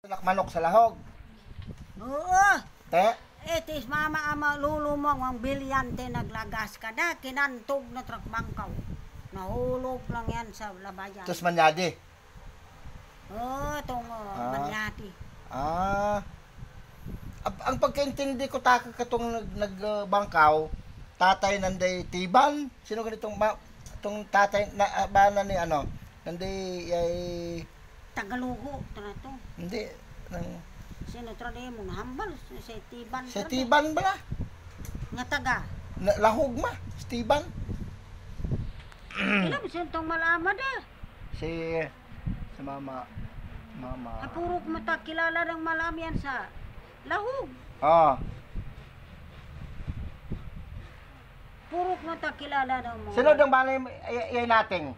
Manok sa lahog. Oo. Te, Itis mama ama lulumong ang bilyante naglagas ka na kinantog na truck bangkaw. Nahulog lang yan sa labayan. tos manyadi. Oo, itong manyati. Ang pagkaintindi ko taka katong nagbangkaw, tatay nanday tiban. Sino ganitong tong tatay na bana ni ano? Nanday ay Tagalugo, ito to. hindi nang Sino trade mo hambal sa tiban. sa tiban ba na? Nga taga. Lahog ma, Tiban. Ilan ba siyang tong malama da? Si mama. Puro mata kilala ng malam yan sa lahog. Ah, Puro mata kilala ng mga. sino dang bana ay nating?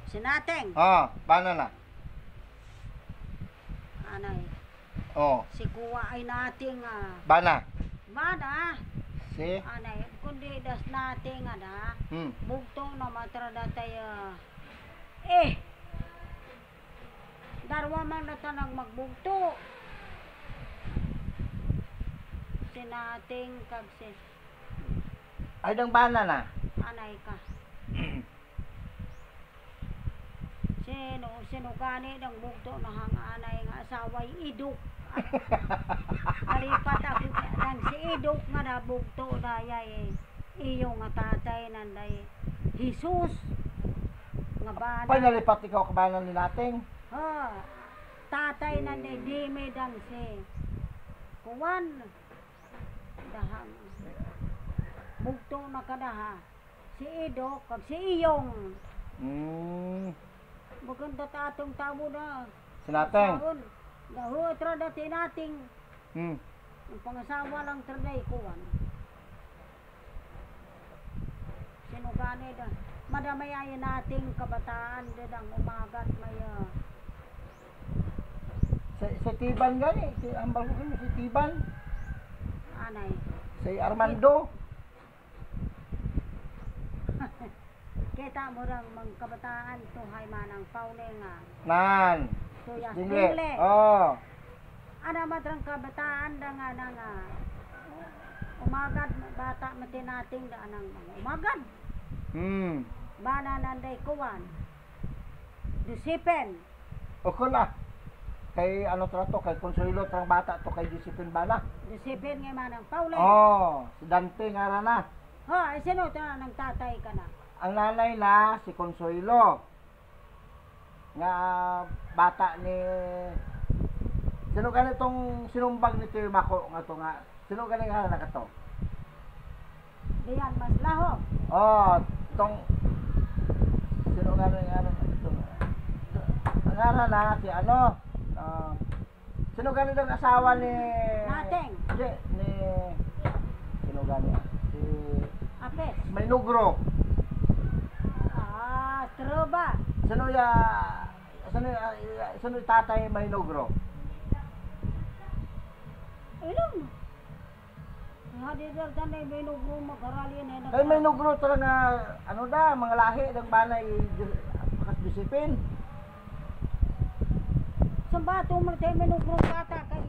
Sinateng. Ah, bana na. Anay. Oh, Si kuwa ay nating bana. bana. Si Anay, kundi das nating bugtong na matrada tayo. Darwa man na tanang magbugto. Sinating kag si ay dang bana na. anay ka. Sino gani ng bugto na hang anay nga asaway iduk. Nalipat ako nang si iduk nga na bugto dayay iyo nga tatay nanday Jesus nga bana. Panalipat ikaw kabanan ni nating. Tatay nanday di medang si kuwan dahang bugto na kadaha si iduk kag si iyong maganda tatong tamo na Si nating. daho trada tinating ang pangasawa lang traday kuwan. Sino gani da madamay ay nating kabataan dadang umagat may Si Tiban gani, ang bago ko si Tiban. anay Si Armando. kita mo rang mga kabataan to hay manang paune nga Nan. tuyas Dili. dili Oh. ana matrang kabataan da nga umagad bata matinating da anang umagad bana nanday kuwan disipen Okay na. Kay ano trato kay Consuelo trang bata to kay Discipline bana. disipen nga manang paune Oh, si Dante nga na. ay sino ta nang tatay ka na Ang nanay na si Consuelo. Nga bata ni sino ganitong sinumbag ni Tio Mako nga to nga. Sino gani nga na kato? diyan mas laho Oh, tong sino gani nga na ito. Ang ngara na si ano? Sino gani dong asawa ni Nating. Hindi, ni sino gani? Si apes Maynugro. troba Sino yung tatay Maynugro? ilong hadi dal tanay binugro magarali na Kay Maynugro talaga ano da mga lahi ng banay pakas disipin. Sambato mo tayo binugro bata kay